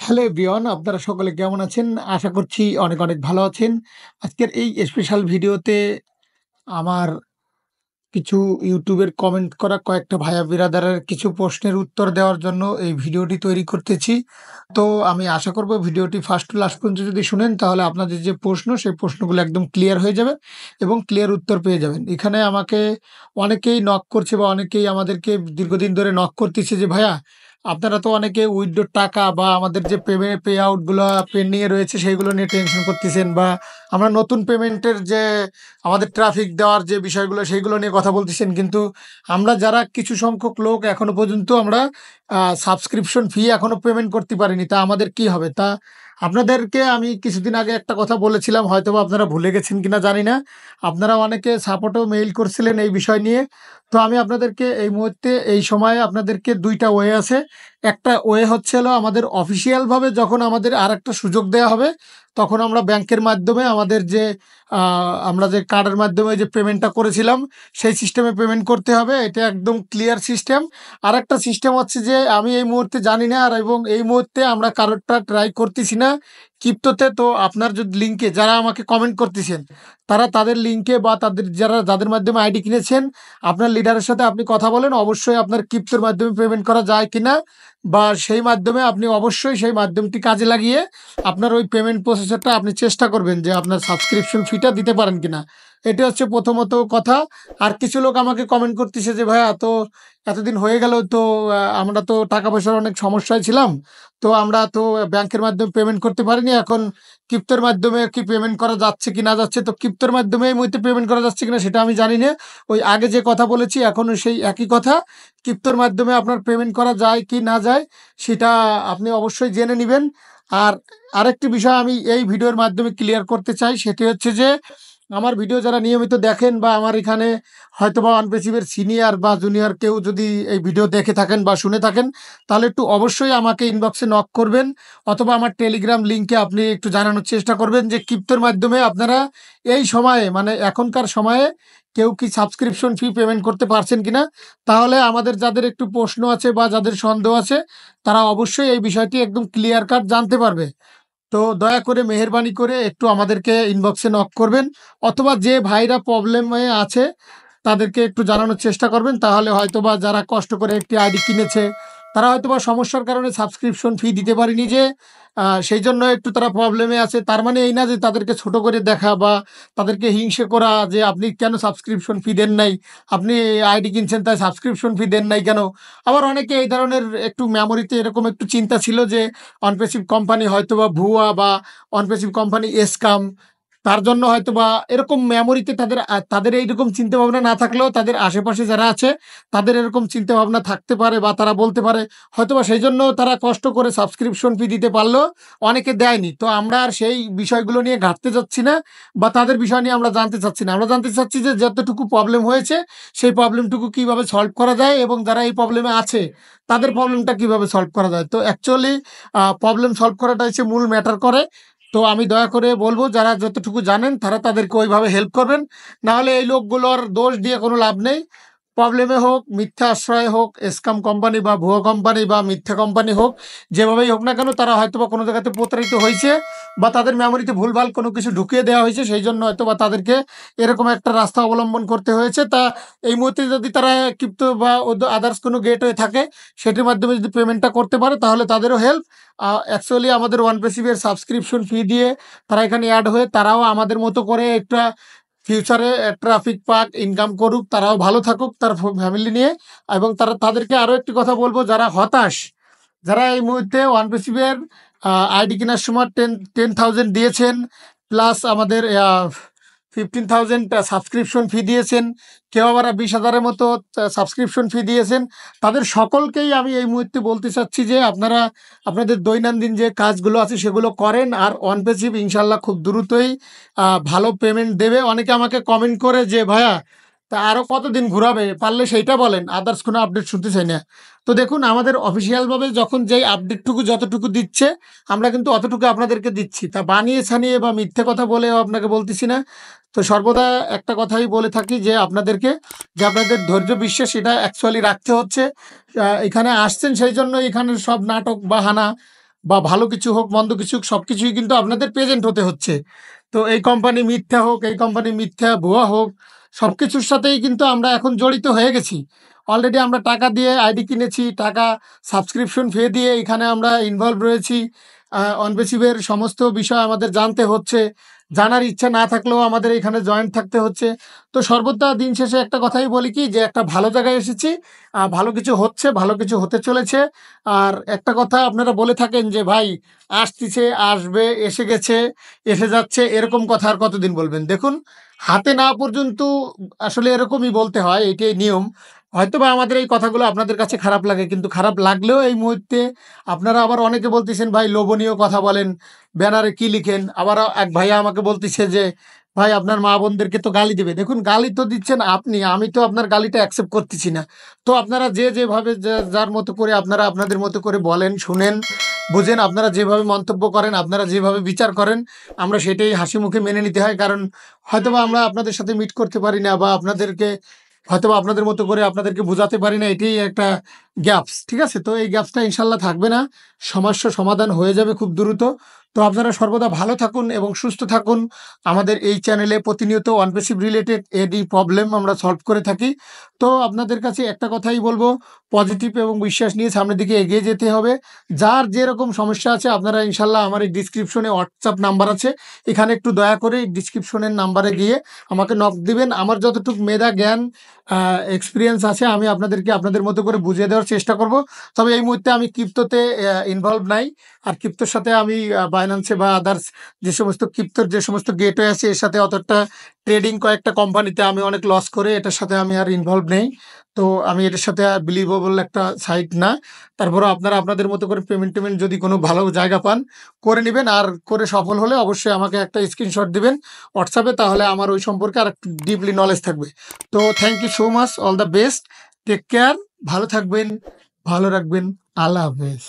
Hello everyone, আপনারা সকলে কেমন আছেন? আশা করছি অনেক, অনেক ভালো আছেন। আজকের এই স্পেশাল ভিডিওতে আমার কিছু ইউটিউবের কমেন্ট করা কয়েকটা ভাইয়া বিরাদারের কিছু প্রশ্নের উত্তর দেওয়ার জন্য এই ভিডিওটি তৈরি করতেছি। তো আমি আশা করব ভিডিওটি ফার্স্ট টু লাস্ট পর্যন্ত যদি শুনেন তাহলে আপনাদের যে প্রশ্ন সেই প্রশ্নগুলো একদম ক্লিয়ার হয়ে যাবে এবং ক্লিয়ার উত্তর পেয়ে যাবেন। এখানে আমাকে অনেকেই নক করছে বা অনেকেই আমাদেরকে দীর্ঘদিন ধরে নক করতেছে যে, "ভাইয়া আপনারা তো অনেকে উইথড্রর টাকা বা আমাদের যে পে আউট গুলা পেন্ডিং এ রয়েছে সেইগুলো নিয়ে টেনশন করতেছেন বা আমরা নতুন পেমেন্টের যে আমাদের ট্রাফিক দেওয়ার যে বিষয়গুলো সেইগুলো নিয়ে কথা বলতেছেন। কিন্তু আমরা যারা কিছু সংখ্যক লোক এখনো পর্যন্ত আমরা সাবস্ক্রিপশন ফি এখনো পেমেন্ট করতে পারিনি। তা আমাদের কি হবে?" তা আপনাদেরকে আমি কিছুদিন আগে একটা কথা বলেছিলাম, হয়তোবা আপনারা ভুলে গেছেন কিনা জানি না। আপনারা অনেকে সাপোর্টেও মেইল করছিলেন এই বিষয় নিয়ে। তো আমি আপনাদেরকে এই মুহূর্তে এই সময়ে আপনাদেরকে ২ টা ওয়ে আছে। একটা ওয়ে হচ্ছে হলো আমাদের অফিসিয়ালভাবে যখন আমাদের আরেকটা সুযোগ দেয়া হবে, তখন আমরা ব্যাংকের মাধ্যমে আমাদের যে আ আমরা যে কার্ডের মাধ্যমে যে পেমেন্টটা করেছিলাম, সেই সিস্টেমে পেমেন্ট করতে হবে। এটা একদম ক্লিয়ার সিস্টেম। আরেকটা সিস্টেম হচ্ছে যে আমি এই মুহূর্তে জানি না এবং এই মুহূর্তে আমরা কারোরটা ট্রাই করতেছি না ক্রিপ্টোতে। তো আপনার যদি লিঙ্কে যারা আমাকে কমেন্ট করতেছেন, তারা তাদের লিঙ্কে বা যাদের মাধ্যমে আইডি কিনেছেন, আপনার লিডারের সাথে আপনি কথা বলেন। অবশ্যই আপনার ক্রিপ্টোর মাধ্যমে পেমেন্ট করা যায় কিনা বা সেই মাধ্যমে আপনি অবশ্যই সেই মাধ্যমটি কাজে লাগিয়ে আপনার ওই পেমেন্ট প্রসেসরটা আপনি চেষ্টা করবেন যে আপনার সাবস্ক্রিপশন ফিটা দিতে পারেন কিনা। এটা হচ্ছে প্রথমত কথা। আর কিছু লোক আমাকে কমেন্ট করতেছে যে, "ভাইয়া তো এতদিন হয়ে গেল তো আমরা তো টাকা পয়সার অনেক সমস্যায় ছিলাম। তো আমরা তো ব্যাংকের মাধ্যমে পেমেন্ট করতে পারিনি। এখন ক্রিপ্টোর মাধ্যমে কি পেমেন্ট করা যাচ্ছে কি না যাচ্ছে?" তো ক্রিপ্টোর মাধ্যমে এই মুহূর্তে পেমেন্ট করা যাচ্ছে কিনা সেটা আমি জানি না। ওই আগে যে কথা বলেছি এখনো সেই একই কথা। ক্রিপ্টোর মাধ্যমে আপনার পেমেন্ট করা যায় কি না যায় সেটা আপনি অবশ্যই জেনে নিবেন। আর আরেকটি বিষয় আমি এই ভিডিওর মাধ্যমে ক্লিয়ার করতে চাই, সেটি হচ্ছে যে আমার ভিডিও যারা নিয়মিত দেখেন বা আমার এখানে হয়তোবা অনপেসিভের সিনিয়র বা জুনিয়র কেউ যদি এই ভিডিও দেখে থাকেন বা শুনে থাকেন, তাহলে একটু অবশ্যই আমাকে ইনবক্সে নক করবেন অথবা আমার টেলিগ্রাম লিঙ্কে আপনি একটু জানানোর চেষ্টা করবেন যে ক্রিপ্টোর মাধ্যমে আপনারা এই সময়ে মানে এখনকার সময়ে কেউ কি সাবস্ক্রিপশন ফি পেমেন্ট করতে পারছেন কিনা? তাহলে আমাদের যাদের একটু প্রশ্ন আছে বা যাদের সন্দেহ আছে তারা অবশ্যই এই বিষয়টি একদম ক্লিয়ার কাট জানতে পারবে। তো দয়া করে মেহেরবানি করে একটু আমাদেরকে ইনবক্সে নক করবেন অথবা যে ভাইরা প্রবলেমে আছে তাদেরকে একটু জানানোর চেষ্টা করবেন। তাহলে হয়তোবা যারা কষ্ট করে একটি আইডি কিনেছে, তারা হয়তোবা সমস্যার কারণে সাবস্ক্রিপশন ফি দিতে পারেনি যে সেইজন্য একটু তারা প্রবলেমে আছে। তার মানে এই না যে তাদেরকে ছোট করে দেখা বা তাদেরকে হিংসে করা যে, "আপনি কেন সাবস্ক্রিপশন ফি দেন নাই? আপনি আইডি কিনছেন তাই সাবস্ক্রিপশন ফি দেন নাই কেন?" আবার অনেকে এই ধরনের একটু মেমোরিতে এরকম একটু চিন্তা ছিল যে অনপেসিভ কোম্পানি হয়তোবা ভুয়া বা অনপেসিভ কোম্পানি স্কাম। তার জন্য হয়তোবা এরকম মেমোরিতে তাদের এইরকম চিন্তাভাবনা না থাকলেও তাদের আশেপাশে যারা আছে তাদের এরকম চিন্তাভাবনা থাকতে পারে বা তারা বলতে পারে হয়তোবা সেইজন্য তারা কষ্ট করে সাবস্ক্রিপশন ফি দিতে পারলেও অনেকে দেয়নি। তো আমরা আর সেই বিষয়গুলো নিয়ে ঘাঁটতে যাচ্ছি না বা তাদের বিষয় নিয়ে আমরা জানতে চাচ্ছি না। আমরা জানতে চাচ্ছি যে যতটুকু প্রবলেম হয়েছে সেই প্রবলেমটুকু কিভাবে সলভ করা যায় এবং যারা এই প্রবলেমে আছে তাদের প্রবলেমটা কিভাবে সলভ করা যায়। তো অ্যাকচুয়ালি প্রবলেম সলভ করাটা হচ্ছে মূল ম্যাটার করে। তো আমি দয়া করে বলব যারা যতটুকু জানেন তারা তাদেরকে ওইভাবে হেল্প করবেন। নাহলে এই লোকগুলোর দোষ দিয়ে কোনো লাভ নেই। প্রবলেমে হোক, মিথ্যা আশ্রয় হোক, স্কাম কোম্পানি বা ভুয়া কোম্পানি বা মিথ্যা কোম্পানি হোক, যেভাবেই হোক না কেন তারা হয়তোবা কোনো জায়গাতে প্রতারিত হইছে বা তাদের মেমোরিতে ভুলভাল কোনো কিছু ঢুকিয়ে দেওয়া হয়েছে। সেইজন্য হয়তোবা তাদেরকে এরকম একটা রাস্তা অবলম্বন করতে হয়েছে। তা এই মুহূর্তে যদি তারা ক্রিপ্টো বা আদার্স কোনো গেটওয়ে থাকে সেটির মাধ্যমে যদি পেমেন্টটা করতে পারে তাহলে তাদেরও হেল্প। অ্যাকচুয়ালি আমাদের ওয়ানপেসিভের সাবস্ক্রিপশন ফি দিয়ে তারা এখানে এড হয়ে তারাও আমাদের মতো করে একটা ফিউচারে ট্রাফিক পাক, ইনকাম করুক, তারাও ভালো থাকুক তার ফ্যামিলি নিয়ে। এবং তাদেরকে আরো একটি কথা বলব, যারা হতাশ, যারা এই মুহূর্তে ওয়ানপেসিভের আইডি কেনার সময় 10,000 দিয়েছেন প্লাস আমাদের 15,000 সাবস্ক্রিপশন ফি দিয়েছেন, কেউ আবার 20,000-এর মতো সাবস্ক্রিপশন ফি দিয়েছেন। তাদের সকলকেই আমি এই মুহূর্তে বলতে চাচ্ছি যে আপনারা আপনাদের দৈনন্দিন যে কাজগুলো আছে সেগুলো করেন। আর ওয়ানপেসিভ ইনশাল্লাহ খুব দ্রুতই ভালো পেমেন্ট দেবে। অনেকে আমাকে কমেন্ট করে যে, "ভাইয়া তা আরো কতদিন ঘুরাবে? পারলে সেইটা বলেন। আদার্স কোনো আপডেট শুনতে চাই না।" তো দেখুন, আমাদের অফিসিয়ালভাবে যখন যেই আপডেটটুকু যতটুকু দিচ্ছে আমরা কিন্তু অতটুকু আপনাদেরকে দিচ্ছি। তা বানিয়ে ছানিয়ে বা মিথ্যে কথা বলেও আপনাকে বলতেছি না। তো সর্বদা একটা কথাই বলে থাকি যে আপনাদেরকে, যে আপনাদের ধৈর্য বিশ্বাস এটা অ্যাকচুয়ালি রাখতে হচ্ছে। এখানে আসছেন সেইজন্য এখানের সব নাটক বাহানা বা ভালো কিছু হোক, মন্দ কিছু হোক, সবকিছুই কিন্তু আপনাদের প্রেজেন্ট হতে হচ্ছে। তো এই কোম্পানি মিথ্যা হোক, এই কোম্পানি মিথ্যা ভুয়া হোক, সবকিছুর সাথেই কিন্তু আমরা এখন জড়িত হয়ে গেছি। অলরেডি আমরা টাকা দিয়ে আইডি কিনেছি, টাকা সাবস্ক্রিপশন ফি দিয়ে এখানে আমরা ইনভলভ রয়েছি। অনবেসিভের সমস্ত বিষয় আমাদের জানতে হচ্ছে। জানার ইচ্ছা না থাকলেও আমাদের এখানে জয়েন্ট থাকতে হচ্ছে। তো সর্বদা দিন শেষে একটা কথাই বলি কি, যে একটা ভালো জায়গায় এসেছি, ভালো কিছু হচ্ছে, ভালো কিছু হতে চলেছে। আর একটা কথা আপনারা বলে থাকেন যে ভাই আসতিছে, আসবে, এসে গেছে, এসে যাচ্ছে, এরকম কথা আর কতদিন বলবেন? দেখুন, হাতে না পর্যন্ত আসলে এরকমই বলতে হয়, এটাই নিয়ম। হয়তোবা আমাদের এই কথাগুলো আপনাদের কাছে খারাপ লাগে, কিন্তু খারাপ লাগলেও এই মুহূর্তে আপনারা আবার অনেকে বলতেছেন ভাই লোভনীয় কথা বলেন, ব্যানারে কি লিখেন। আবার এক ভাইয়া আমাকে বলতেছে যে ভাই আপনার মা বোনদেরকে তো গালি দেবে। দেখুন, গালি তো দিচ্ছেন আপনি, আমি তো আপনার গালিটা অ্যাকসেপ্ট করতেছি না। তো আপনারা যে যেভাবে যার মতো করে আপনারা আপনাদের মতো করে বলেন, শুনেন, বুঝেন। আপনারা যেভাবে মন্তব্য করেন, আপনারা যেভাবে বিচার করেন, আমরা সেটাই হাসি মুখে মেনে নিতে হয়। কারণ হয়তোবা আমরা আপনাদের সাথে মিট করতে পারি না, বা আপনাদেরকে হয়তোবা আপনাদের মতো করে আপনাদেরকে বোঝাতে পারি না, এটাই একটা গ্যাপস। ঠিক আছে? তো এই গ্যাপসটা ইনশাল্লাহ থাকবে না, সমস্যা সমাধান হয়ে যাবে খুব দ্রুত। তো আপনারা সর্বদা ভালো থাকুন এবং সুস্থ থাকুন। আমাদের এই চ্যানেলে প্রতিনিয়ত অনপেসিভ রিলেটেড এডি প্রবলেম আমরা সলভ করে থাকি। তো আপনাদের কাছে একটা কথাই বলবো, পজিটিভ এবং বিশ্বাস নিয়ে সামনের দিকে এগিয়ে যেতে হবে। যার যেরকম সমস্যা আছে আপনারা ইনশাল্লাহ আমার এই ডিসক্রিপশনে হোয়াটসঅ্যাপ নাম্বার আছে, এখানে একটু দয়া করে ডিসক্রিপশনের নাম্বারে গিয়ে আমাকে নক দিবেন। আমার যতটুকু মেধা জ্ঞান এক্সপিরিয়েন্স আছে আমি আপনাদেরকে আপনাদের মতো করে বুঝিয়ে দেওয়ার চেষ্টা করব। তবে এই মুহূর্তে আমি ক্রিপ্টোতে ইনভলভ নাই। আর ক্রিপ্টোর সাথে আমি বাইন্যান্সে বা আদার্স যে সমস্ত ক্রিপ্টোর যে সমস্ত গেটওয়ে আছে এর সাথে অতটা ট্রেডিং, কয়েকটা কোম্পানিতে আমি অনেক লস করে এটার সাথে আমি আর ইনভলভ নেই। তো আমি এটার সাথে আর বিলিভেবল একটা সাইট না। তারপরেও আপনারা আপনাদের মতো করে পেমেন্ট যদি কোনো ভালো জায়গা পান করে নেবেন, আর করে সফল হলে অবশ্যই আমাকে একটা স্ক্রিনশট দিবেন হোয়াটসঅ্যাপে, তাহলে আমার ওই সম্পর্কে আর একটু ডিপলি নলেজ থাকবে। তো thank you so much, all the best, take care, ভালো থাকবেন, ভালো রাখবেন, আল্লাহ হাফেজ।